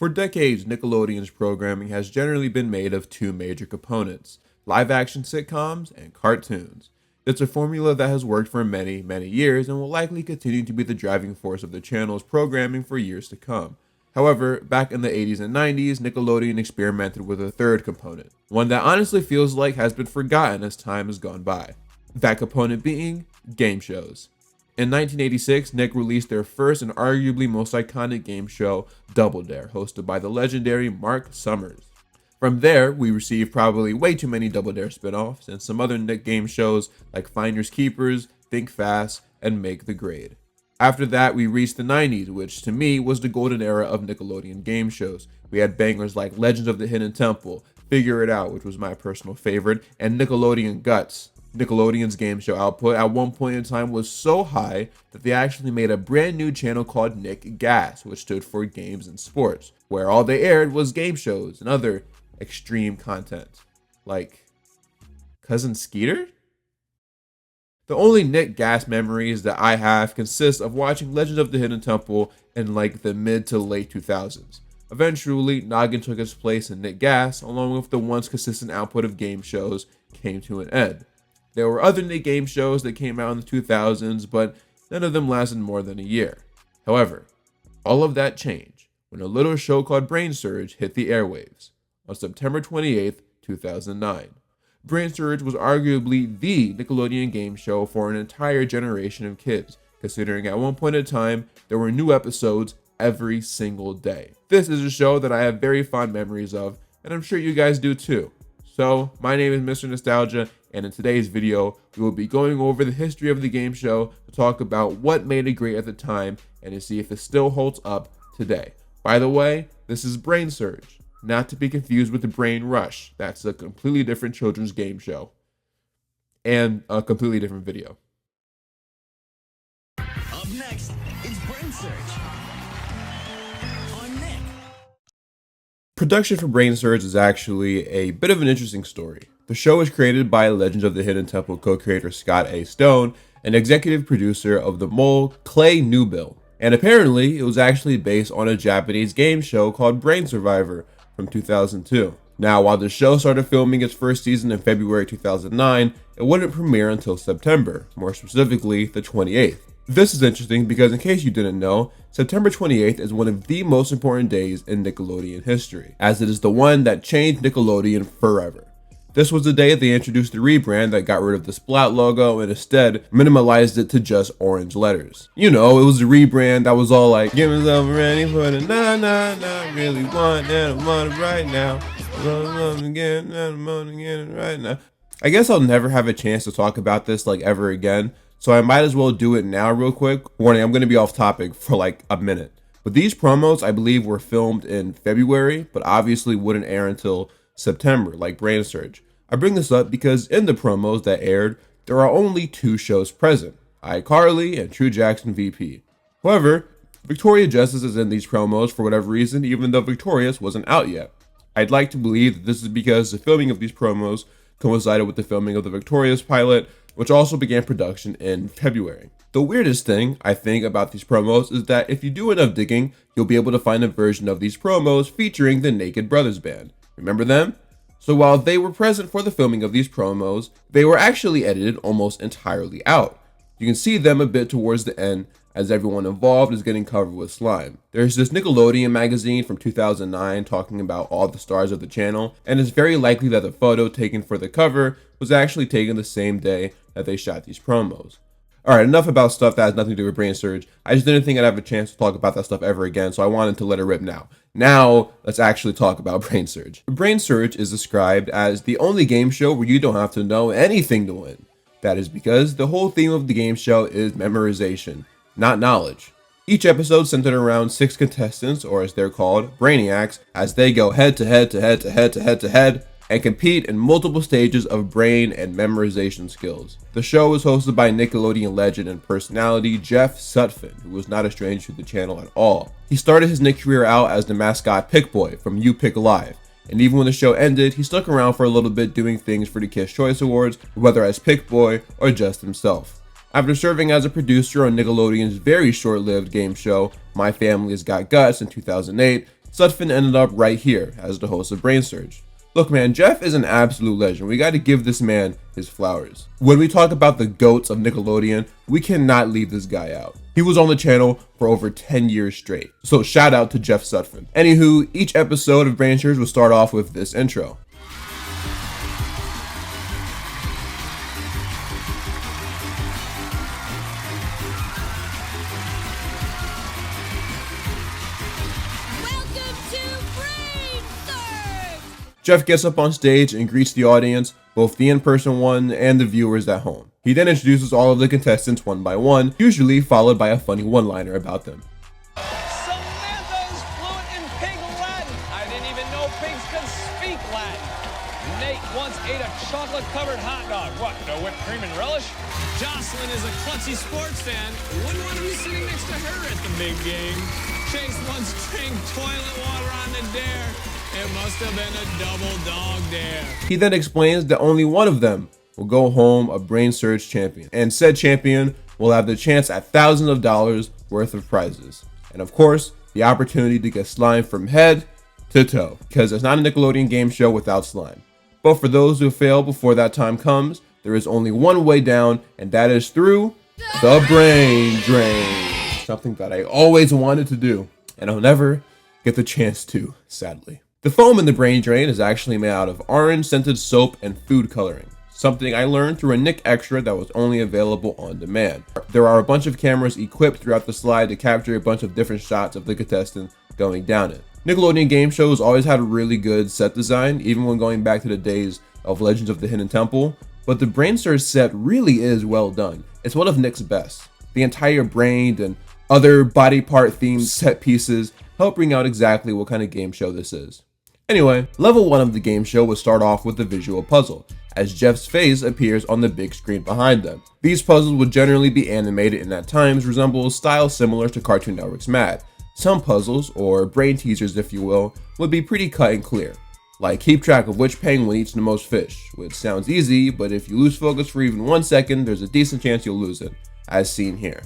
For decades, Nickelodeon's programming has generally been made of two major components: live-action sitcoms and cartoons. It's a formula that has worked for many, many years and will likely continue to be the driving force of the channel's programming for years to come. However, back in the 80s and 90s, Nickelodeon experimented with a third component, one that honestly feels like has been forgotten as time has gone by. That component being game shows. In 1986, Nick released their first and arguably most iconic game show, Double Dare, hosted by the legendary Mark Summers. From there, we received probably way too many Double Dare spin-offs and some other Nick game shows like Finders Keepers, Think Fast, and Make the Grade. After that, we reached the 90s, which to me was the golden era of Nickelodeon game shows. We had bangers like Legends of the Hidden Temple, Figure It Out, which was my personal favorite, and Nickelodeon Guts. Nickelodeon's game show output at one point in time was so high that they actually made a brand new channel called Nick Gas, which stood for Games and Sports, where all they aired was game shows and other extreme content, like Cousin Skeeter? The only Nick Gas memories that I have consist of watching Legends of the Hidden Temple in like the mid to late 2000s. Eventually, Noggin took its place in Nick Gas, along with the once consistent output of game shows came to an end. There were other Nick game shows that came out in the 2000s, but none of them lasted more than a year. However, all of that changed when a little show called BrainSurge hit the airwaves on September 28th, 2009. BrainSurge was arguably the Nickelodeon game show for an entire generation of kids, considering at one point in time there were new episodes every single day. This is a show that I have very fond memories of, and I'm sure you guys do too. So, my name is Mr. Nostalgia, and in today's video, we will be going over the history of the game show to talk about what made it great at the time and to see if it still holds up today. By the way, this is BrainSurge, not to be confused with the Brain Rush. That's a completely different children's game show and a completely different video. Up next, it's BrainSurge on Nick. Production for BrainSurge is actually a bit of an interesting story. The show was created by Legends of the Hidden Temple co-creator Scott A. Stone and executive producer of The Mole, Clay Newbill. And apparently, it was actually based on a Japanese game show called Brain Survivor from 2002. Now, while the show started filming its first season in February 2009, it wouldn't premiere until September, more specifically the 28th. This is interesting because in case you didn't know, September 28th is one of the most important days in Nickelodeon history, as it is the one that changed Nickelodeon forever. This was the day they introduced the rebrand that got rid of the Splat logo and instead minimalized it to just orange letters. You know, it was a rebrand that was all like, "Get myself ready for the nah, really want that, I want it right now. I'm gonna get it right now." I guess I'll never have a chance to talk about this like ever again, so I might as well do it now real quick. Warning, I'm gonna be off topic for like a minute. But these promos, I believe, were filmed in February, but obviously wouldn't air until September, like BrainSurge. I bring this up because in the promos that aired, there are only two shows present, iCarly and True Jackson VP. However, Victoria Justice is in these promos for whatever reason, even though Victorious wasn't out yet. I'd like to believe that this is because the filming of these promos coincided with the filming of the Victorious pilot, which also began production in February. The weirdest thing, I think, about these promos is that if you do enough digging, you'll be able to find a version of these promos featuring the Naked Brothers Band. Remember them? So while they were present for the filming of these promos, they were actually edited almost entirely out. You can see them a bit towards the end as everyone involved is getting covered with slime. There's this Nickelodeon magazine from 2009 talking about all the stars of the channel, and it's very likely that the photo taken for the cover was actually taken the same day that they shot these promos. Alright, enough about stuff that has nothing to do with BrainSurge. I just didn't think I'd have a chance to talk about that stuff ever again, so I wanted to let it rip now. Now, let's actually talk about BrainSurge. BrainSurge is described as the only game show where you don't have to know anything to win. That is because the whole theme of the game show is memorization, not knowledge. Each episode centered around 6 contestants, or as they're called, Brainiacs, as they go head to head to head to head to head to head, and compete in multiple stages of brain and memorization skills. The show was hosted by Nickelodeon legend and personality Jeff Sutphin, who was not a stranger to the channel at all. He started his Nick career out as the mascot Pick Boy from You Pick Live, and even when the show ended, he stuck around for a little bit doing things for the Kids' Choice Awards, whether as Pick Boy or just himself. After serving as a producer on Nickelodeon's very short-lived game show, My Family's Got Guts in 2008, Sutphin ended up right here as the host of BrainSurge. Look man, Jeff is an absolute legend. We gotta give this man his flowers. When we talk about the GOATs of Nickelodeon, we cannot leave this guy out. He was on the channel for over 10 years straight. So shout out to Jeff Sutphin. Anywho, each episode of BrainSurge will start off with this intro. Jeff gets up on stage and greets the audience, both the in-person one and the viewers at home. He then introduces all of the contestants one by one, usually followed by a funny one-liner about them. Samantha's fluent in pig Latin. I didn't even know pigs could speak Latin. Nate once ate a chocolate-covered hot dog. What, no whipped cream and relish? Jocelyn is a klutzy sports fan. Wouldn't want to be sitting next to her at the big game. Chase once drank toilet water on the dare. It must have been a double dog dare. He then explains that only one of them will go home a BrainSurge champion, and said champion will have the chance at thousands of dollars worth of prizes. And of course, the opportunity to get slime from head to toe, because it's not a Nickelodeon game show without slime. But for those who fail before that time comes, there is only one way down, and that is through the brain drain. Something that I always wanted to do, and I'll never get the chance to, sadly. The foam in the brain drain is actually made out of orange scented soap and food coloring, something I learned through a Nick Extra that was only available on demand. There are a bunch of cameras equipped throughout the slide to capture a bunch of different shots of the contestant going down it. Nickelodeon game shows always had a really good set design, even when going back to the days of Legends of the Hidden Temple, but the BrainSurge set really is well done. It's one of Nick's best. The entire brain and other body part themed set pieces help bring out exactly what kind of game show this is. Anyway, level 1 of the game show will start off with a visual puzzle, as Jeff's face appears on the big screen behind them. These puzzles would generally be animated and at times resemble a style similar to Cartoon Network's Mad. Some puzzles, or brain teasers if you will, would be pretty cut and clear, like keep track of which penguin eats the most fish, which sounds easy, but if you lose focus for even 1 second, there's a decent chance you'll lose it, as seen here.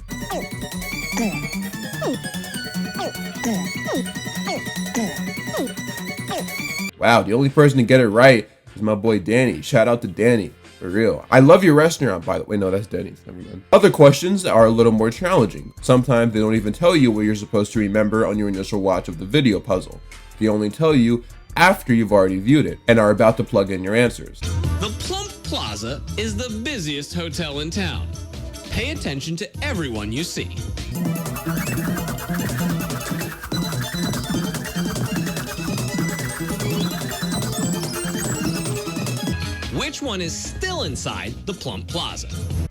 Wow, the only person to get it right is my boy Danny. Shout out to Danny, for real. I love your restaurant, by the way. No, that's Denny's. Never mind. Other questions are a little more challenging. Sometimes they don't even tell you what you're supposed to remember on your initial watch of the video puzzle. They only tell you after you've already viewed it and are about to plug in your answers. The Plump Plaza is the busiest hotel in town. Pay attention to everyone you see. Which one is still inside the Plump Plaza?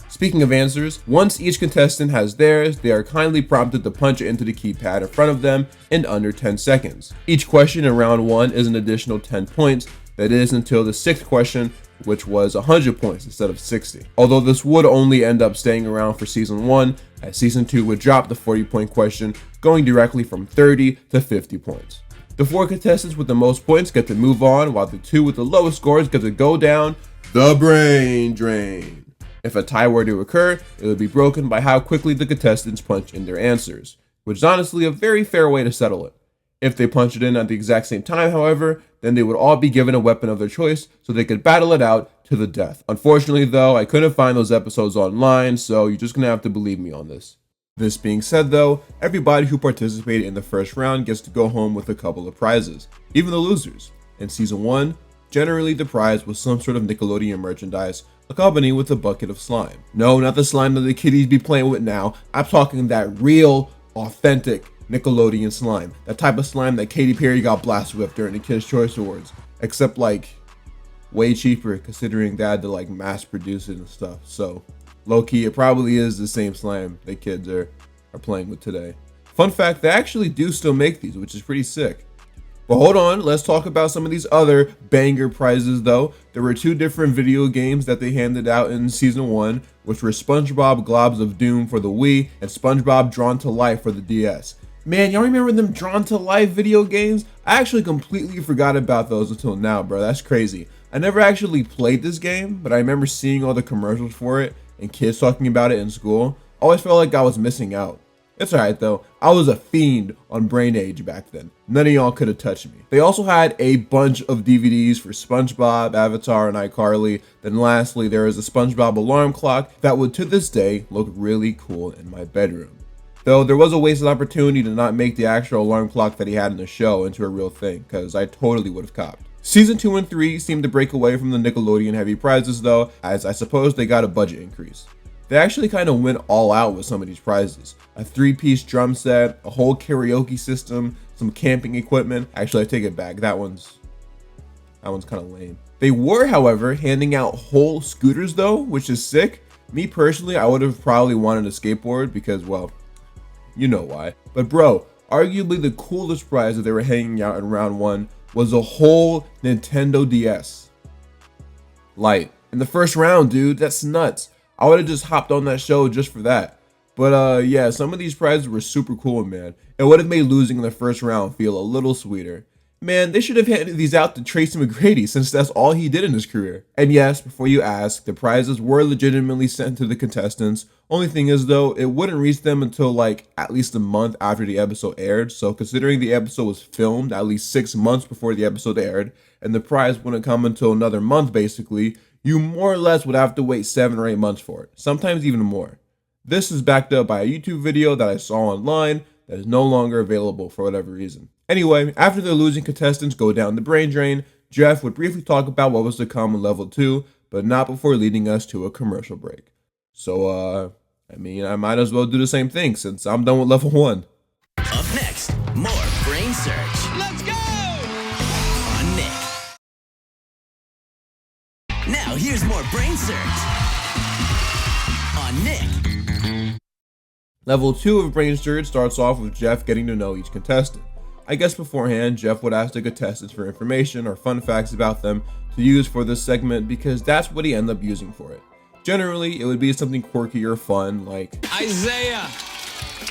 Speaking of answers, once each contestant has theirs, they are kindly prompted to punch it into the keypad in front of them in under 10 seconds. Each question in round 1 is an additional 10 points, that is until the 6th question, which was 100 points instead of 60. Although this would only end up staying around for season 1, as season 2 would drop the 40-point question, going directly from 30 to 50 points. The 4 contestants with the most points get to move on, while the 2 with the lowest scores get to go down the brain drain. If a tie were to occur, it would be broken by how quickly the contestants punch in their answers, which is honestly a very fair way to settle it. If they punch it in at the exact same time, however, then they would all be given a weapon of their choice so they could battle it out to the death. Unfortunately though, I couldn't find those episodes online, so you're just gonna have to believe me on this. This being said though, everybody who participated in the first round gets to go home with a couple of prizes, even the losers. In season 1, generally the prize was some sort of Nickelodeon merchandise, accompanied with a bucket of slime. No, not the slime that the kiddies be playing with now. I'm talking that real, authentic Nickelodeon slime. That type of slime that Katy Perry got blasted with during the Kids' Choice Awards. Except like, way cheaper considering they had to like mass produce it and stuff. So, low-key, it probably is the same slime that kids are playing with today. Fun fact, they actually do still make these, which is pretty sick. But hold on, let's talk about some of these other banger prizes though. There were 2 different video games that they handed out in season 1, which were SpongeBob Globs of Doom for the Wii and SpongeBob Drawn to Life for the DS. Man, y'all remember them Drawn to Life video games? I actually completely forgot about those until now, bro. That's crazy. I never actually played this game, but I remember seeing all the commercials for it and kids talking about it in school. Always felt like I was missing out. It's alright though, I was a fiend on Brain Age back then. None of y'all could have touched me. They also had a bunch of DVDs for SpongeBob, Avatar, and iCarly. Then lastly, there is a SpongeBob alarm clock that would to this day look really cool in my bedroom. Though there was a wasted opportunity to not make the actual alarm clock that he had in the show into a real thing, because I totally would have copped. Season 2 and 3 seemed to break away from the Nickelodeon heavy prizes though, as I suppose they got a budget increase. They actually kind of went all out with some of these prizes. A 3-piece drum set, a whole karaoke system, some camping equipment. Actually, I take it back. That one's kind of lame. They were, however, handing out whole scooters though, which is sick. Me personally, I would have probably wanted a skateboard because, well, you know why. But bro, arguably the coolest prize that they were hanging out in round 1 was a whole Nintendo DS Lite. In the first round, dude, that's nuts. I would have just hopped on that show just for that. But yeah, some of these prizes were super cool, man. It would have made losing in the first round feel a little sweeter. Man, they should have handed these out to Tracy McGrady since that's all he did in his career. And yes, before you ask, the prizes were legitimately sent to the contestants. Only thing is though, it wouldn't reach them until like at least a month after the episode aired. So considering the episode was filmed at least 6 months before the episode aired, and the prize wouldn't come until another month basically, you more or less would have to wait 7 or 8 months for it, sometimes even more. This is backed up by a YouTube video that I saw online that is no longer available for whatever reason. Anyway, after the losing contestants go down the brain drain, Jeff would briefly talk about what was to come in level 2, but not before leading us to a commercial break. So, I might as well do the same thing since I'm done with level 1. Up next, more BrainSurge Let's go! on Nick. Now here's more BrainSurge on Nick. Level 2 of BrainSurge starts off with Jeff getting to know each contestant. I guess beforehand, Jeff would ask the contestants for information or fun facts about them to use for this segment because that's what he ended up using for it. Generally, it would be something quirky or fun like, Isaiah,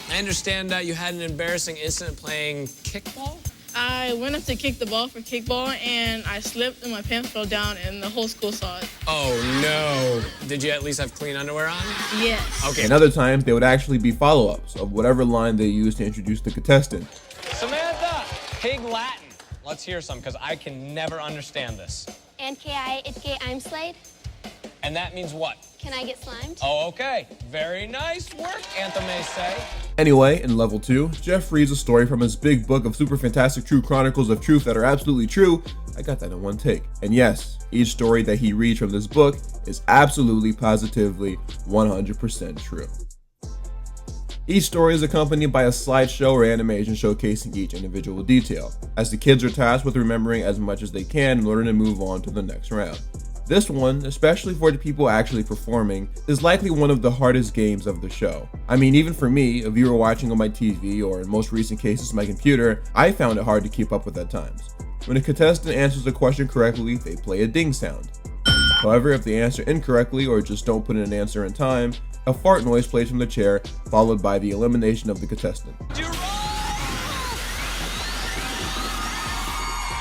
I understand that you had an embarrassing incident playing kickball? I went up to kick the ball for kickball and I slipped and my pants fell down and the whole school saw it. Oh no. Did you at least have clean underwear on? Yes. Okay. and other times they would actually be follow-ups of whatever line they used to introduce the contestant. Samantha, pig Latin. Let's hear some, because I can never understand this. NKI, itke, I'm Slade. And that means what? Can I get slimed? Oh, okay. Very nice work, Anthem may say. Anyway, in level 2, Jeff reads a story from his big book of super fantastic true chronicles of truth that are absolutely true. I got that in one take. And yes, each story that he reads from this book is absolutely, positively, 100% true. Each story is accompanied by a slideshow or animation showcasing each individual detail, as the kids are tasked with remembering as much as they can in order to move on to the next round. This one, especially for the people actually performing, is likely one of the hardest games of the show. I mean, even for me, a viewer watching on my TV or in most recent cases my computer, I found it hard to keep up with at times. When a contestant answers a question correctly, they play a ding sound. However, if they answer incorrectly or just don't put in an answer in time, a fart noise plays from the chair, followed by the elimination of the contestant.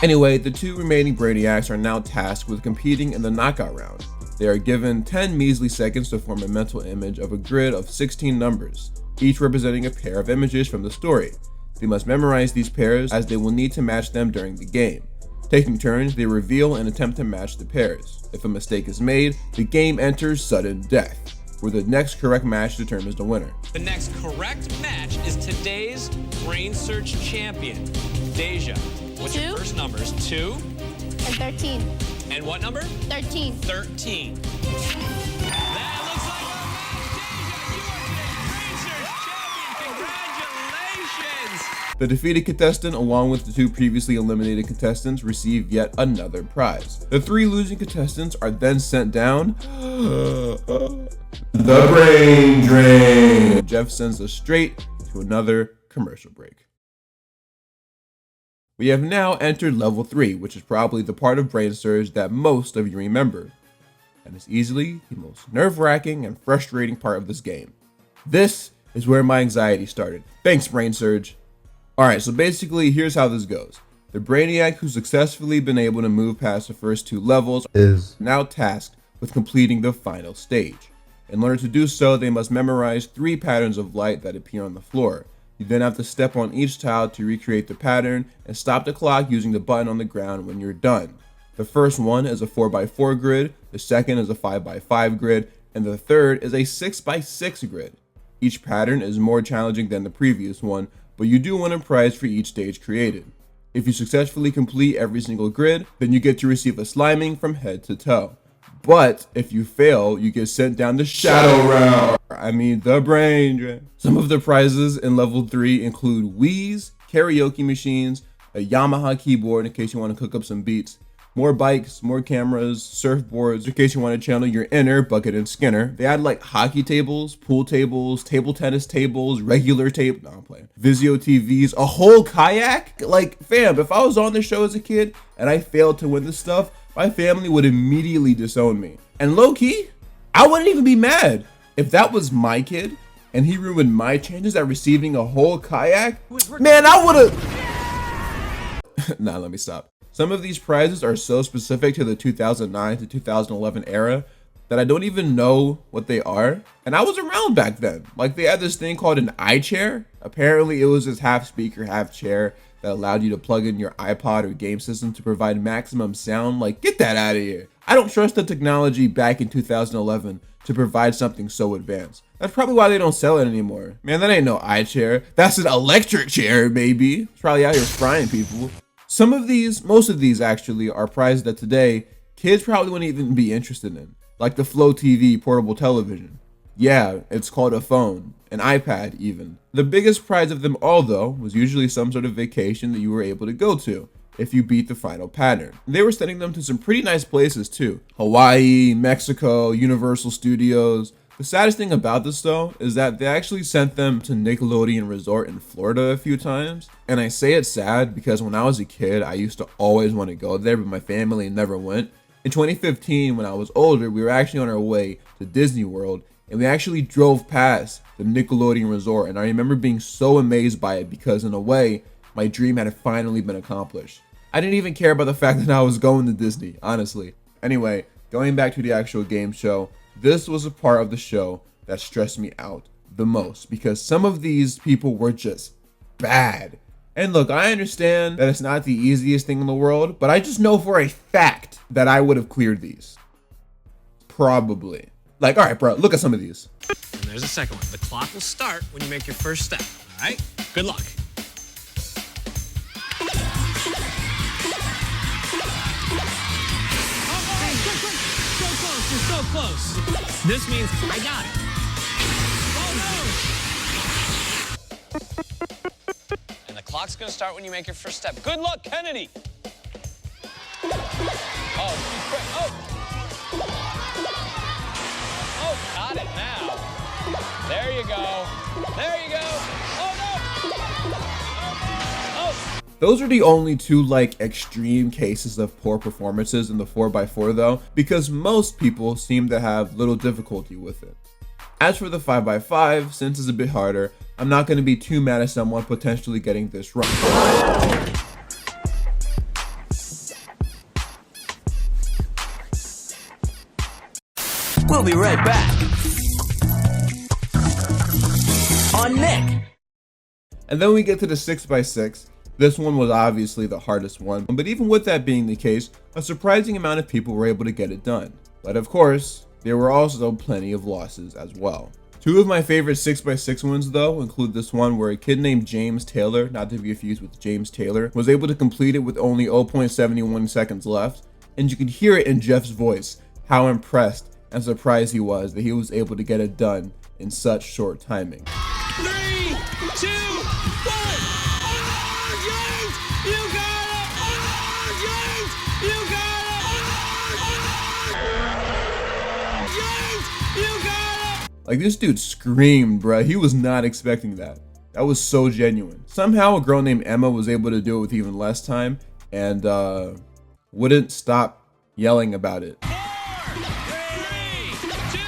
Anyway, the 2 remaining Brainiacs are now tasked with competing in the knockout round. They are given 10 measly seconds to form a mental image of a grid of 16 numbers, each representing a pair of images from the story. They must memorize these pairs as they will need to match them during the game. Taking turns, they reveal and attempt to match the pairs. If a mistake is made, the game enters sudden death, where the next correct match determines the winner. The next correct match is today's BrainSurge champion, Deja. What's your 2. first numbers? 2. And 13. And what number? 13. 13. That looks like our match, Deja. You are today's BrainSurge champion. Congratulations! The defeated contestant, along with the 2 previously eliminated contestants, receive yet another prize. The 3 losing contestants are then sent down the brain drain. Jeff sends us straight to another commercial break. We have now entered level 3, which is probably the part of BrainSurge that most of you remember, and is easily the most nerve-wracking and frustrating part of this game. This is where my anxiety started. Thanks, BrainSurge. Alright, so basically, here's how this goes. The Brainiac who's successfully been able to move past the first 2 levels is now tasked with completing the final stage. In order to do so, they must memorize 3 patterns of light that appear on the floor. You then have to step on each tile to recreate the pattern and stop the clock using the button on the ground when you're done. The first one is a 4x4 grid, the second is a 5x5 grid, and the third is a 6x6 grid. Each pattern is more challenging than the previous one, but you do win a prize for each stage created. If you successfully complete every single grid, then you get to receive a sliming from head to toe. But if you fail, you get sent down the shadow round. The brain drain. Some of the prizes in level 3 include Wii's, karaoke machines, a Yamaha keyboard in case you want to cook up some beats, more bikes, more cameras, surfboards in case you want to channel your inner Bucket and Skinner. They had like hockey tables, pool tables, table tennis tables, regular table. No, I'm playing. Vizio TVs, a whole kayak. Like, fam, if I was on the show as a kid and I failed to win this stuff, my family would immediately disown me. And low key, I wouldn't even be mad if that was my kid and he ruined my chances at receiving a whole kayak. Man, I would have. Nah, let me stop. Some of these prizes are so specific to the 2009 to 2011 era that I don't even know what they are. And I was around back then. Like, they had this thing called an iChair. Apparently it was this half speaker, half chair that allowed you to plug in your iPod or game system to provide maximum sound. Like, get that out of here. I don't trust the technology back in 2011 to provide something so advanced. That's probably why they don't sell it anymore. Man, that ain't no iChair. That's an electric chair, baby. It's probably out here frying people. Most of these actually are prizes that today kids probably wouldn't even be interested in. Like the Flow TV portable television. Yeah, it's called a phone, an iPad even. The biggest prize of them all though was usually some sort of vacation that you were able to go to if you beat the final pattern. They were sending them to some pretty nice places too. Hawaii, Mexico, Universal Studios. The saddest thing about this though is that they actually sent them to Nickelodeon Resort in Florida a few times. And I say it's sad because when I was a kid, I used to always want to go there, but my family never went. In 2015, when I was older, we were actually on our way to Disney World and we actually drove past the Nickelodeon Resort. And I remember being so amazed by it because in a way, my dream had finally been accomplished. I didn't even care about the fact that I was going to Disney, honestly. Anyway, going back to the actual game show, this was a part of the show that stressed me out the most because some of these people were just bad. And look, I understand that it's not the easiest thing in the world, but I just know for a fact that I would have cleared these. Probably. Like, all right, bro, look at some of these. And there's a second one. The clock will start when you make your first step. All right? Good luck. You're so close. This means I got it. Oh no! And the clock's gonna start when you make your first step. Good luck, Kennedy. Oh, quick. Oh, got it now. There you go. There you go. Oh no! Oh. Those are the only two like extreme cases of poor performances in the 4x4 though, because most people seem to have little difficulty with it. As for the 5x5, since it's a bit harder, I'm not going to be too mad at someone potentially getting this wrong. We'll be right back. On Nick. And then we get to the 6x6. This one was obviously the hardest one, but even with that being the case, a surprising amount of people were able to get it done. But of course, there were also plenty of losses as well. Two of my favorite 6x6 ones though include this one where a kid named James Taylor, not to be confused with James Taylor, was able to complete it with only 0.71 seconds left, and you could hear it in Jeff's voice how impressed and surprised he was that he was able to get it done in such short timing. 3, 2, 1. You got it! Oh, James! You got it! James! You got it! Like, this dude screamed, bruh. He was not expecting that. That was so genuine. Somehow a girl named Emma was able to do it with even less time and wouldn't stop yelling about it. 4, 3, 2.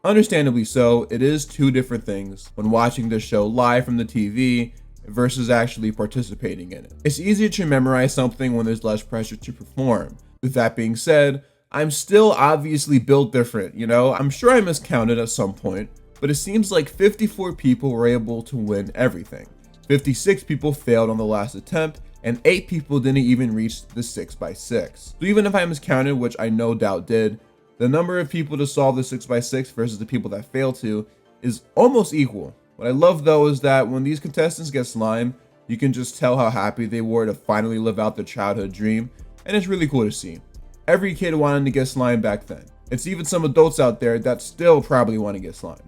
Understandably so, it is two different things when watching the show live from the TV versus actually participating in it. It's easier to memorize something when there's less pressure to perform. With that being said, I'm still obviously built different, you know? I'm sure I miscounted at some point, but it seems like 54 people were able to win everything. 56 people failed on the last attempt, and 8 people didn't even reach the 6x6. So even if I miscounted, which I no doubt did, the number of people to solve the 6x6 versus the people that failed to is almost equal. What I love though is that when these contestants get slime, you can just tell how happy they were to finally live out their childhood dream, and it's really cool to see. Every kid wanted to get slimed back then. It's even some adults out there that still probably want to get slimed.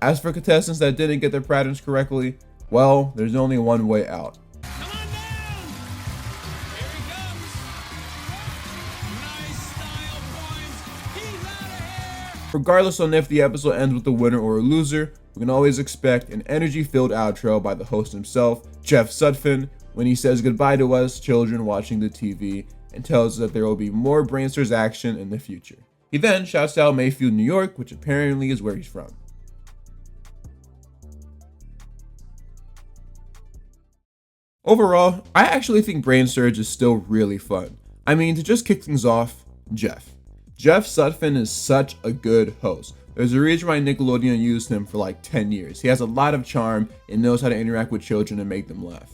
As for contestants that didn't get their patterns correctly, well, there's only one way out. Come on down! Here he comes! Nice style points! He's out of here! Regardless on if the episode ends with a winner or a loser, we can always expect an energy-filled outro by the host himself, Jeff Sutphin, when he says goodbye to us children watching the TV and tells us that there will be more BrainSurge action in the future. He then shouts out Mayfield, New York, which apparently is where he's from. Overall, I actually think BrainSurge is still really fun. I mean, to just kick things off, Jeff Sutphin is such a good host. There's a reason why Nickelodeon used him for like 10 years. He has a lot of charm and knows how to interact with children and make them laugh.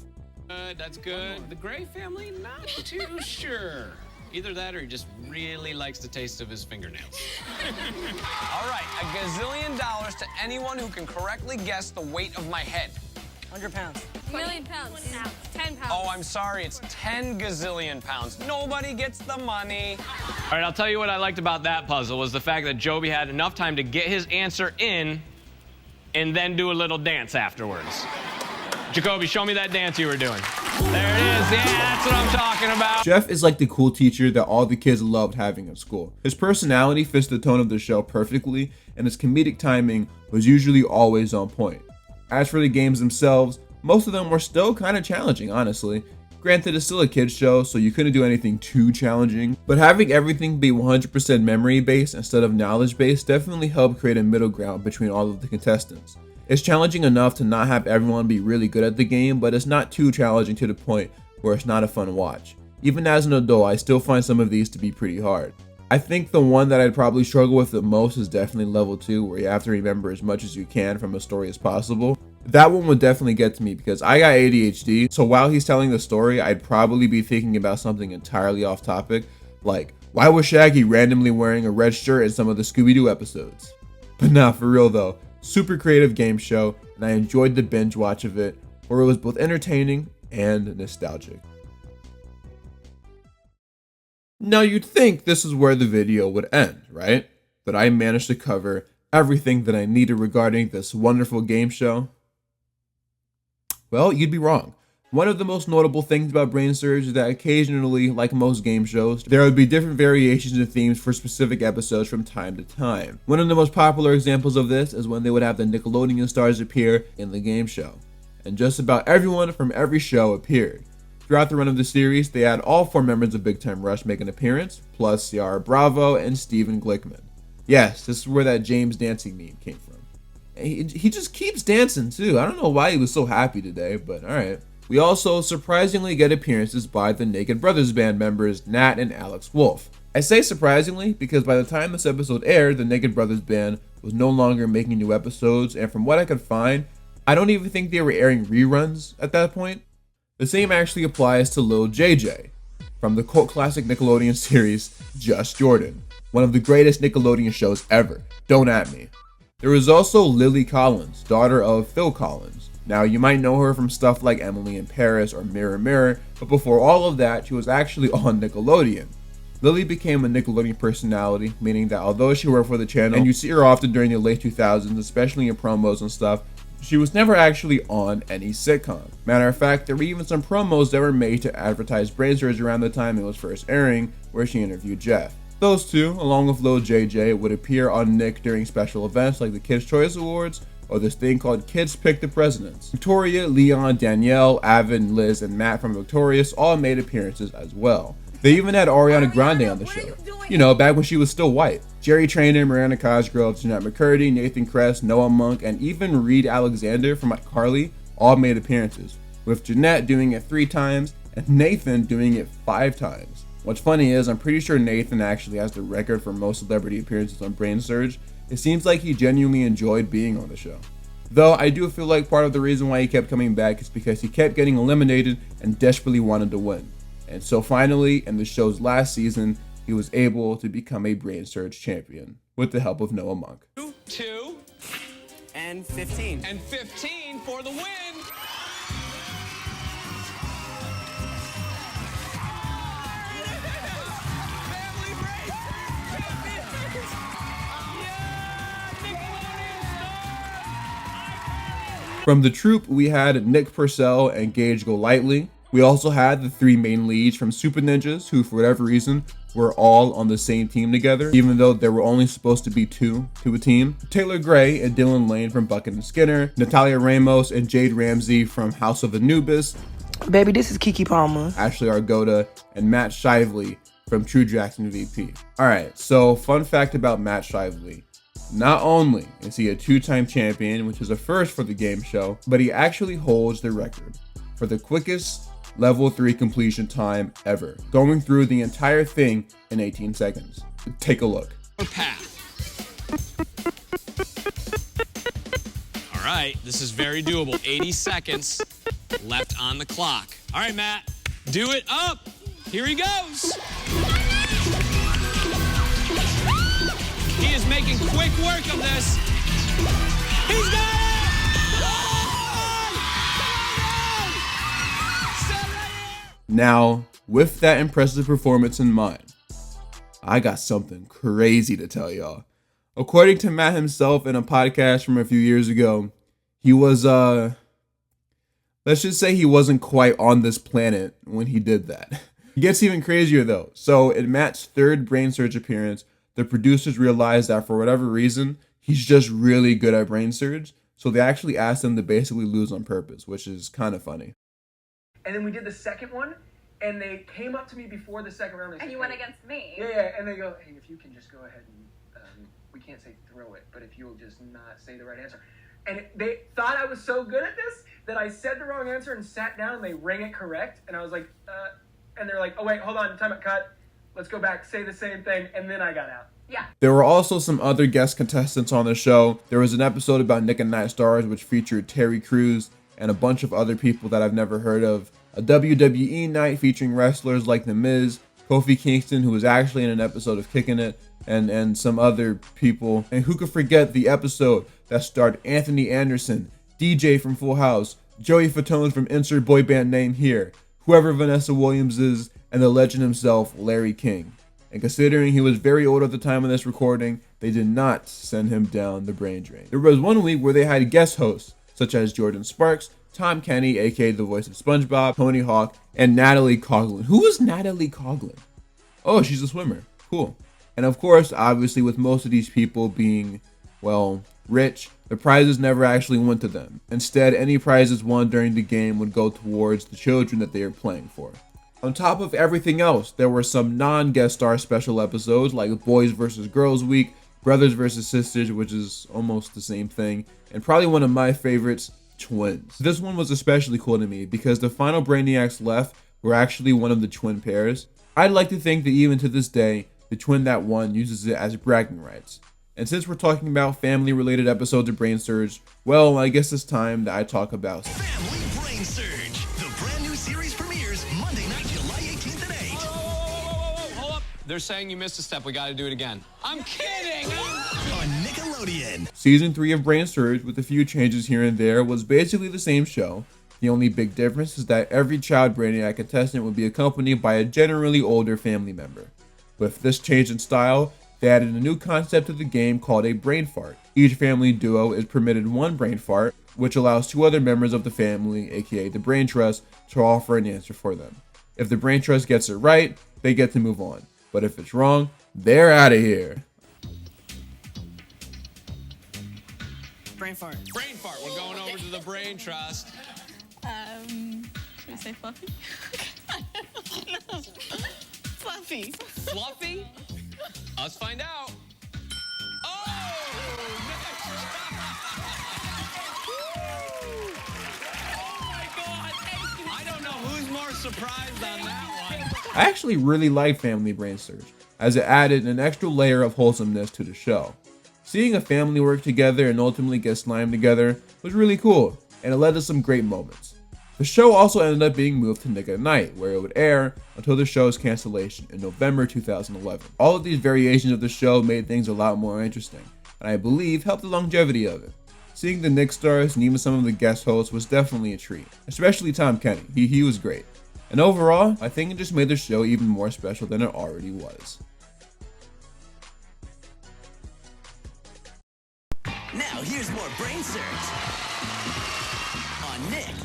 That's good. The Gray family, not too sure. Either that or he just really likes the taste of his fingernails. All right, $1 gazillion to anyone who can correctly guess the weight of my head. 100 pounds. Million pounds. 10 pounds. Oh, I'm sorry, it's 10 gazillion pounds. Nobody gets the money. All right, I'll tell you what I liked about that puzzle was the fact that Joby had enough time to get his answer in and then do a little dance afterwards. Jacoby, show me that dance you were doing. There it is. Yeah, that's what I'm talking about. Jeff is like the cool teacher that all the kids loved having at school. His personality fits the tone of the show perfectly, and his comedic timing was usually always on point. As for the games themselves, most of them were still kind of challenging, honestly. Granted, it's still a kids show, so you couldn't do anything too challenging, but having everything be 100% memory-based instead of knowledge-based definitely helped create a middle ground between all of the contestants. It's challenging enough to not have everyone be really good at the game, but it's not too challenging to the point where it's not a fun watch. Even as an adult, I still find some of these to be pretty hard. I think the one that I'd probably struggle with the most is definitely level 2, where you have to remember as much as you can from a story as possible. That one would definitely get to me because I got ADHD, so while he's telling the story, I'd probably be thinking about something entirely off topic, like, why was Shaggy randomly wearing a red shirt in some of the Scooby-Doo episodes? But nah, for real though, super creative game show, and I enjoyed the binge watch of it, where it was both entertaining and nostalgic. Now you'd think this is where the video would end, right? That I managed to cover everything that I needed regarding this wonderful game show. Well, you'd be wrong. One of the most notable things about BrainSurge is that occasionally, like most game shows, there would be different variations and themes for specific episodes from time to time. One of the most popular examples of this is when they would have the Nickelodeon stars appear in the game show. And just about everyone from every show appeared. Throughout the run of the series, they had all 4 members of Big Time Rush make an appearance, plus Ciara Bravo and Steven Glickman. Yes, this is where that James dancing meme came from. He just keeps dancing too. I don't know why he was so happy today, but alright. We also surprisingly get appearances by the Naked Brothers Band members Nat and Alex Wolf. I say surprisingly because by the time this episode aired, the Naked Brothers Band was no longer making new episodes, and from what I could find, I don't even think they were airing reruns at that point. The same actually applies to Lil JJ from the cult classic Nickelodeon series Just Jordan, one of the greatest Nickelodeon shows ever. Don't at me. There was also Lily Collins, daughter of Phil Collins. Now you might know her from stuff like Emily in Paris or Mirror Mirror, but before all of that, she was actually on Nickelodeon. Lily became a Nickelodeon personality, meaning that although she worked for the channel, and you see her often during the late 2000s, especially in promos and stuff, she was never actually on any sitcom. Matter of fact, there were even some promos that were made to advertise BrainSurge around the time it was first airing, where she interviewed Jeff. Those two, along with Lil JJ, would appear on Nick during special events like the Kids' Choice Awards, or this thing called Kids Pick the Presidents. Victoria, Leon, Danielle, Avin, Liz, and Matt from Victorious all made appearances as well. They even had Ariana Grande on the show. You know, back when she was still white. Jerry Trainer, Miranda Cosgrove, Jeanette McCurdy, Nathan Kress, Noah Monk, and even Reed Alexander from iCarly all made appearances, with Jeanette doing it 3 times and Nathan doing it 5 times. What's funny is I'm pretty sure Nathan actually has the record for most celebrity appearances on BrainSurge. It seems like he genuinely enjoyed being on the show. Though I do feel like part of the reason why he kept coming back is because he kept getting eliminated and desperately wanted to win. And so finally, in the show's last season, he was able to become a BrainSurge champion with the help of Noah Monk. 2 and 15. And 15 for the win. Family break. From the troupe, we had Nick Purcell and Gage Golightly. We also had the 3 main leads from Super Ninjas, who for whatever reason were all on the same team together, even though there were only supposed to be 2 to a team. Taylor Gray and Dylan Lane from Bucket and Skinner, Natalia Ramos and Jade Ramsey from House of Anubis, Baby, this is Kiki Palmer, Ashley Argota, and Matt Shively from True Jackson VP. Alright, so fun fact about Matt Shively. Not only is he a 2-time champion, which is a first for the game show, but he actually holds the record for the quickest level 3 completion time ever, going through the entire thing in 18 seconds. Take a look. Path. All right, this is very doable. 80 seconds left on the clock. All right, Matt, do it up. Here he goes. He is making quick work of this. He's got it! Now, with that impressive performance in mind, I got something crazy to tell y'all. According to Matt himself in a podcast from a few years ago, he was, let's just say he wasn't quite on this planet when he did that. It gets even crazier though. So in Matt's 3rd BrainSurge appearance, the producers realized that for whatever reason, he's just really good at BrainSurge. So they actually asked him to basically lose on purpose, which is kind of funny. And then we did the second one, and they came up to me before the second round. And you went against me. Yeah, and they go, hey, if you can just go ahead and, we can't say throw it, but if you'll just not say the right answer. And they thought I was so good at this that I said the wrong answer and sat down, and they rang it correct, and I was like, and they're like, oh wait, hold on, time it, cut. Let's go back, say the same thing, and then I got out. Yeah. There were also some other guest contestants on the show. There was an episode about Nick and Night Stars, which featured Terry Crews and a bunch of other people that I've never heard of. A WWE night featuring wrestlers like The Miz, Kofi Kingston, who was actually in an episode of Kicking It, and some other people. And who could forget the episode that starred Anthony Anderson, DJ from Full House, Joey Fatone from Insert Boy Band Name Here, whoever Vanessa Williams is, and the legend himself, Larry King. And considering he was very old at the time of this recording, they did not send him down the brain drain. There was one week where they had guest hosts, such as Jordan Sparks, Tom Kenny, aka the voice of SpongeBob, Tony Hawk, and Natalie Coughlin. Who is Natalie Coughlin? Oh, she's a swimmer. Cool. And of course, obviously, with most of these people being, well, rich, the prizes never actually went to them. Instead, any prizes won during the game would go towards the children that they are playing for. On top of everything else, there were some non-guest star special episodes like Boys vs. Girls Week, Brothers vs. Sisters, which is almost the same thing, and probably one of my favorites, Twins. This one was especially cool to me because the final Brainiacs left were actually one of the twin pairs. I'd like to think that even to this day, the twin that won uses it as bragging rights. And since we're talking about family-related episodes of BrainSurge, well, I guess it's time that I talk about Family BrainSurge. The brand new series premieres Monday night, July 18th at 8. Hold up. They're saying you missed a step. We got to do it again. I'm kidding. On Nickelodeon. Season 3 of BrainSurge, with a few changes here and there, was basically the same show. The only big difference is that every child Brainiac contestant would be accompanied by a generally older family member. With this change in style, they added a new concept to the game called a brain fart. Each family duo is permitted one brain fart, which allows 2 other members of the family, aka the Brain Trust, to offer an answer for them. If the Brain Trust gets it right, they get to move on. But if it's wrong, they're out of here. brain fart. Brain fart. We're going over to the Brain Trust. Should we say fluffy? Fluffy. Fluffy? Let's find out. Oh, nice job. Oh my God. I don't know who's more surprised on that one. I actually really liked Family BrainSurge, as it added an extra layer of wholesomeness to the show. Seeing a family work together and ultimately get slimed together was really cool, and it led to some great moments. The show also ended up being moved to Nick at Night, where it would air until the show's cancellation in November 2011. All of these variations of the show made things a lot more interesting, and I believe helped the longevity of it. Seeing the Nick stars and even some of the guest hosts was definitely a treat, especially Tom Kenny. He was great. And overall, I think it just made the show even more special than it already was. Now here's more BrainSurge on Nick.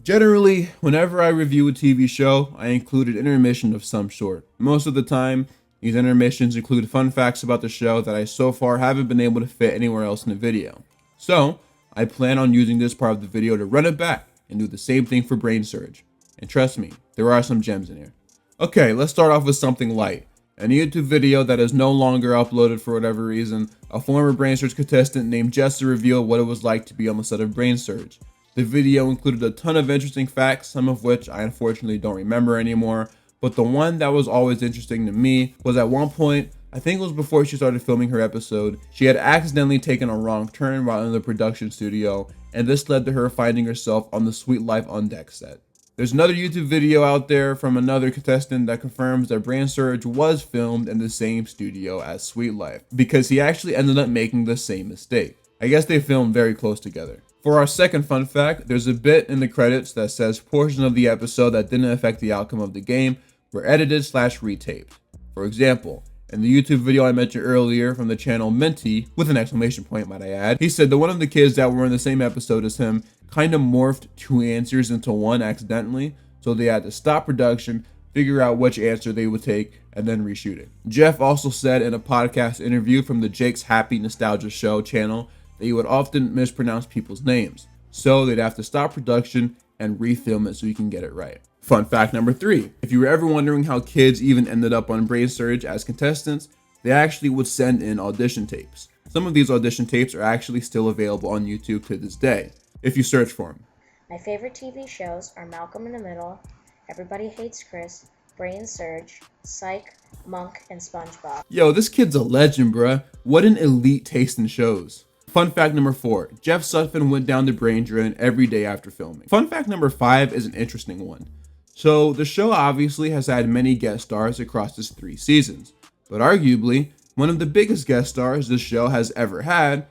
Generally, whenever I review a TV show, I include an intermission of some sort. Most of the time, these intermissions include fun facts about the show that I so far haven't been able to fit anywhere else in the video. So, I plan on using this part of the video to run it back and do the same thing for BrainSurge. And trust me, there are some gems in here. Okay, let's start off with something light. In a YouTube video that is no longer uploaded for whatever reason, a former BrainSurge contestant named Jessa revealed what it was like to be on the set of BrainSurge. The video included a ton of interesting facts, some of which I unfortunately don't remember anymore, but the one that was always interesting to me was at one point, I think it was before she started filming her episode, she had accidentally taken a wrong turn while in the production studio, and this led to her finding herself on the Sweet Life on Deck set. There's another YouTube video out there from another contestant that confirms that BrainSurge was filmed in the same studio as Sweet Life, because he actually ended up making the same mistake. I guess they filmed very close together. For our second fun fact, there's a bit in the credits that says portions of the episode that didn't affect the outcome of the game were edited/retaped. For example, in the YouTube video I mentioned earlier from the channel Minty, with an exclamation point might I add, he said that one of the kids that were in the same episode as him kind of morphed two answers into one accidentally, so they had to stop production, figure out which answer they would take, and then reshoot it. Jeff also said in a podcast interview from the Jake's Happy Nostalgia Show channel that he would often mispronounce people's names, so they'd have to stop production and refilm it so he can get it right. Fun fact number 3, if you were ever wondering how kids even ended up on BrainSurge as contestants, they actually would send in audition tapes. Some of these audition tapes are actually still available on YouTube to this day, if you search for them. My favorite TV shows are Malcolm in the Middle, Everybody Hates Chris, BrainSurge, Psych, Monk, and SpongeBob. Yo, this kid's a legend, bruh. What an elite taste in shows. Fun fact number 4, Jeff Sutphin went down the brain drain every day after filming. Fun fact number 5 is an interesting one. So the show obviously has had many guest stars across its 3 seasons, but arguably, one of the biggest guest stars this show has ever had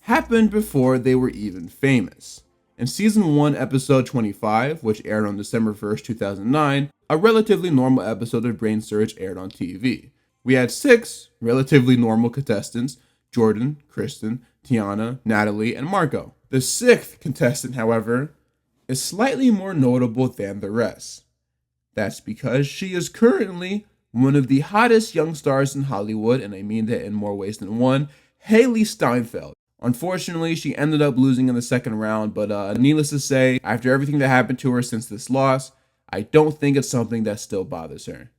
happened before they were even famous. In season 1, episode 25, which aired on December 1st, 2009, a relatively normal episode of BrainSurge aired on TV. We had 6 relatively normal contestants: Jordan, Kristen, Tiana, Natalie, and Marco. The 6th contestant, however, is slightly more notable than the rest. That's because she is currently one of the hottest young stars in Hollywood, and I mean that in more ways than one, Haley Steinfeld. Unfortunately, she ended up losing in the second round, but needless to say, after everything that happened to her since this loss, I don't think it's something that still bothers her.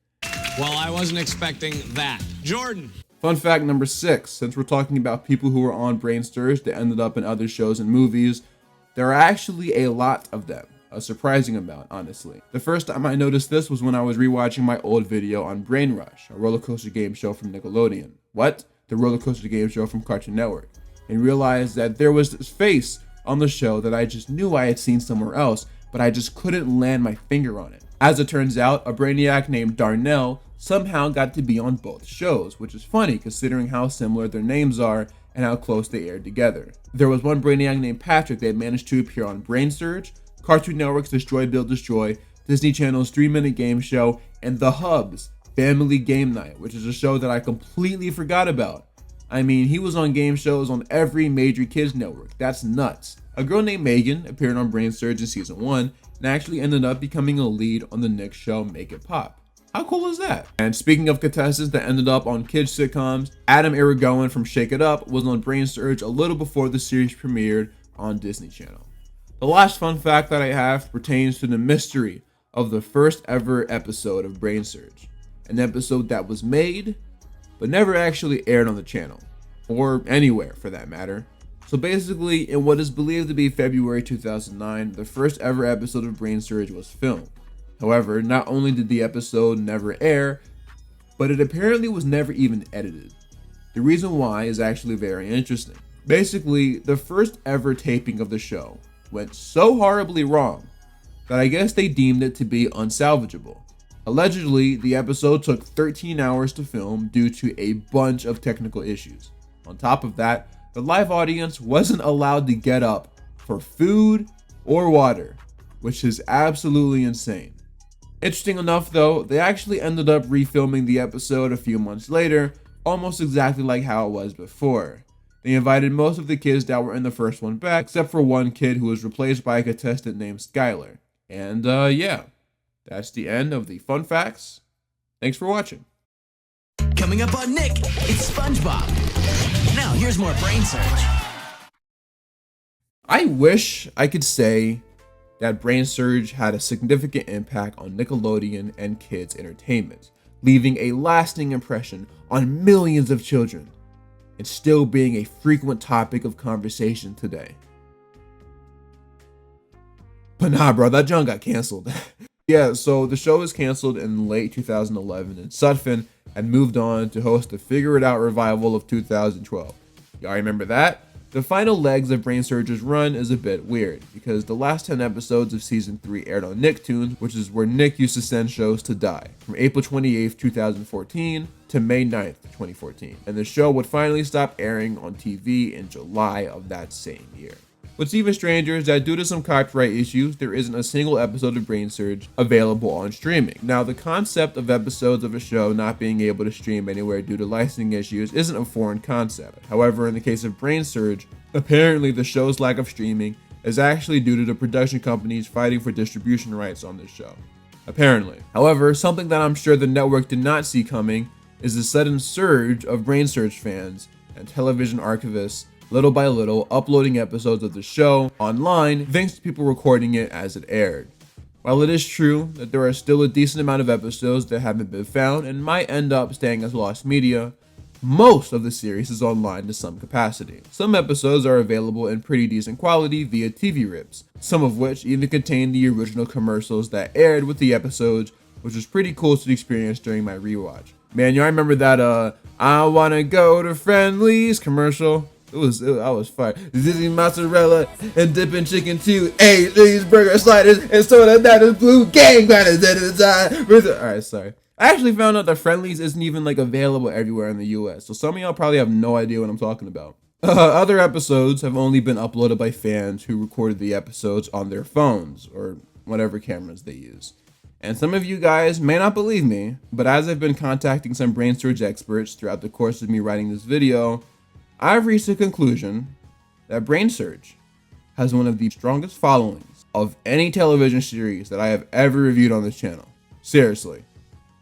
Well, I wasn't expecting that. Jordan. Fun fact number 6, since we're talking about people who were on BrainSurge that ended up in other shows and movies, there are actually a lot of them. A surprising amount, honestly. The first time I noticed this was when I was rewatching my old video on Brain Rush, a roller coaster game show from Nickelodeon. What? The roller coaster game show from Cartoon Network. And realized that there was this face on the show that I just knew I had seen somewhere else, but I just couldn't land my finger on it. As it turns out, a brainiac named Darnell somehow got to be on both shows, which is funny considering how similar their names are and how close they aired together. There was one brainiac named Patrick that managed to appear on BrainSurge, Cartoon Network's Destroy Build Destroy, Disney Channel's 3-Minute Game Show, and The Hub's Family Game Night, which is a show that I completely forgot about. I mean, he was on game shows on every major kids network. That's nuts. A girl named Megan appeared on BrainSurge in season 1 and actually ended up becoming a lead on the next show, Make It Pop. How cool is that? And speaking of contestants that ended up on kids sitcoms, Adam Irigoyen from Shake It Up was on BrainSurge a little before the series premiered on Disney Channel. The last fun fact that I have pertains to the mystery of the first ever episode of BrainSurge, an episode that was made but never actually aired on the channel, or anywhere for that matter. So basically, in what is believed to be February 2009, the first ever episode of BrainSurge was filmed. However, not only did the episode never air, but it apparently was never even edited. The reason why is actually very interesting. Basically, the first ever taping of the show went so horribly wrong that I guess they deemed it to be unsalvageable. Allegedly, the episode took 13 hours to film due to a bunch of technical issues. On top of that, the live audience wasn't allowed to get up for food or water, which is absolutely insane. Interesting enough though, they actually ended up refilming the episode a few months later, almost exactly like how it was before. They invited most of the kids that were in the first one back, except for one kid who was replaced by a contestant named Skylar. And yeah, that's the end of the fun facts. Thanks for watching. Coming up on Nick, it's SpongeBob. Now here's more BrainSurge. I wish I could say that BrainSurge had a significant impact on Nickelodeon and kids' entertainment, leaving a lasting impression on millions of children, and still being a frequent topic of conversation today. But nah, bro, that junk got canceled. Yeah, so the show was canceled in late 2011, and Sutphin had moved on to host the Figure It Out revival of 2012. Y'all remember that? The final legs of BrainSurge's run is a bit weird, because the last 10 episodes of season 3 aired on Nicktoons, which is where Nick used to send shows to die, from April 28th, 2014 to May 9th, 2014. And the show would finally stop airing on TV in July of that same year. What's even stranger is that due to some copyright issues, there isn't a single episode of BrainSurge available on streaming. Now, the concept of episodes of a show not being able to stream anywhere due to licensing issues isn't a foreign concept. However, in the case of BrainSurge, apparently the show's lack of streaming is actually due to the production companies fighting for distribution rights on this show. Apparently. However, something that I'm sure the network did not see coming is the sudden surge of BrainSurge fans and television archivists little by little uploading episodes of the show online thanks to people recording it as it aired. While it is true that there are still a decent amount of episodes that haven't been found and might end up staying as lost media, most of the series is online to some capacity. Some episodes are available in pretty decent quality via TV rips, some of which even contain the original commercials that aired with the episodes, which was pretty cool to experience during my rewatch. Man, y'all remember that I wanna go to Friendly's commercial? I was fire. Zizzy mozzarella and dipping chicken too. Hey, these burger sliders and soda that is blue gang banners at the time. Alright, sorry. I actually found out that Friendly's isn't even like available everywhere in the US, so some of y'all probably have no idea what I'm talking about. Other episodes have only been uploaded by fans who recorded the episodes on their phones or whatever cameras they use. And some of you guys may not believe me, but as I've been contacting some BrainSurge experts throughout the course of me writing this video, I've reached a conclusion that BrainSurge has one of the strongest followings of any television series that I have ever reviewed on this channel. Seriously.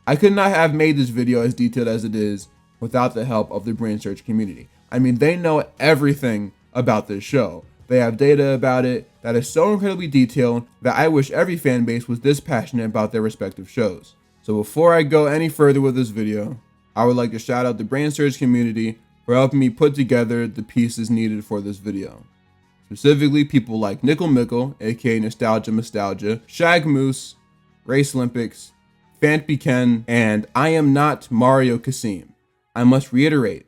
I could not have made this video as detailed as it is without the help of the BrainSurge community. I mean, they know everything about this show. They have data about it that is so incredibly detailed that I wish every fan base was this passionate about their respective shows. So before I go any further with this video, I would like to shout out the BrainSurge community for helping me put together the pieces needed for this video. Specifically, people like Nickel Mickle, aka Nostalgia, Shag Moose, Race Olympics, Fantby Ken, and I am not Mario Kasim. I must reiterate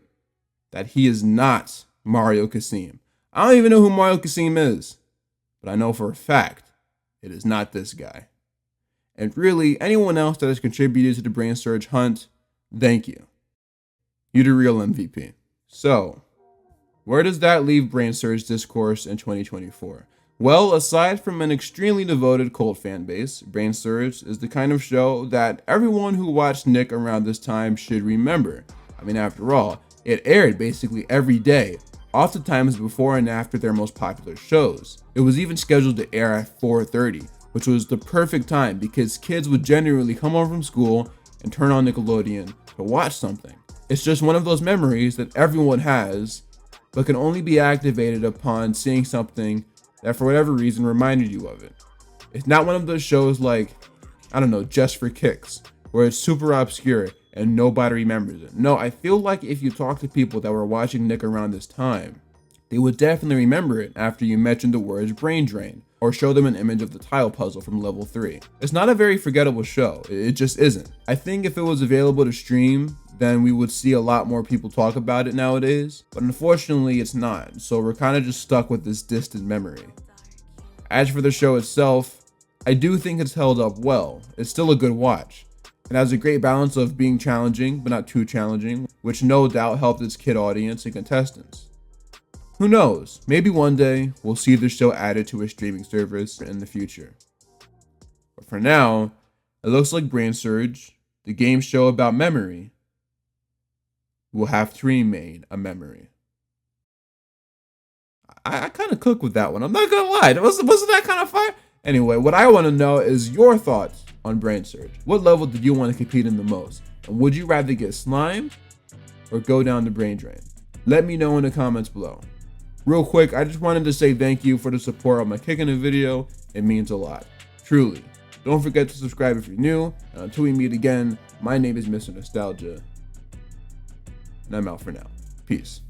that he is not Mario Kasim. I don't even know who Mario Kasim is, but I know for a fact it is not this guy. And really, anyone else that has contributed to the BrainSurge hunt, thank you. You're the real MVP. So, where does that leave BrainSurge discourse in 2024? Well, aside from an extremely devoted cult fan base, BrainSurge is the kind of show that everyone who watched Nick around this time should remember. I mean, after all, it aired basically every day, oftentimes before and after their most popular shows. It was even scheduled to air at 4:30, which was the perfect time because kids would generally come home from school and turn on Nickelodeon to watch something. It's just one of those memories that everyone has, but can only be activated upon seeing something that for whatever reason reminded you of it. It's not one of those shows like I don't know, Just for Kicks, where it's super obscure and nobody remembers it. No, I feel like if you talk to people that were watching Nick around this time, they would definitely remember it after you mentioned the words brain drain, or show them an image of the tile puzzle from level 3. It's not a very forgettable show, it just isn't. I think if it was available to stream, then we would see a lot more people talk about it nowadays, but unfortunately it's not, so we're kind of just stuck with this distant memory. As for the show itself, I do think it's held up well. It's still a good watch. It has a great balance of being challenging, but not too challenging, which no doubt helped its kid audience and contestants. Who knows, maybe one day we'll see the show added to a streaming service in the future. But for now, it looks like BrainSurge, the game show about memory, will have to remain a memory. I kind of cooked with that one, I'm not gonna lie, wasn't that kind of fire? Anyway, what I want to know is your thoughts on BrainSurge. What level did you want to compete in the most? And would you rather get slimed or go down the brain drain? Let me know in the comments below. Real quick, I just wanted to say thank you for the support on my kicking the video. It means a lot, truly. Don't forget to subscribe if you're new, and until we meet again, my name is Mr. Nostalgia, and I'm out for now. Peace.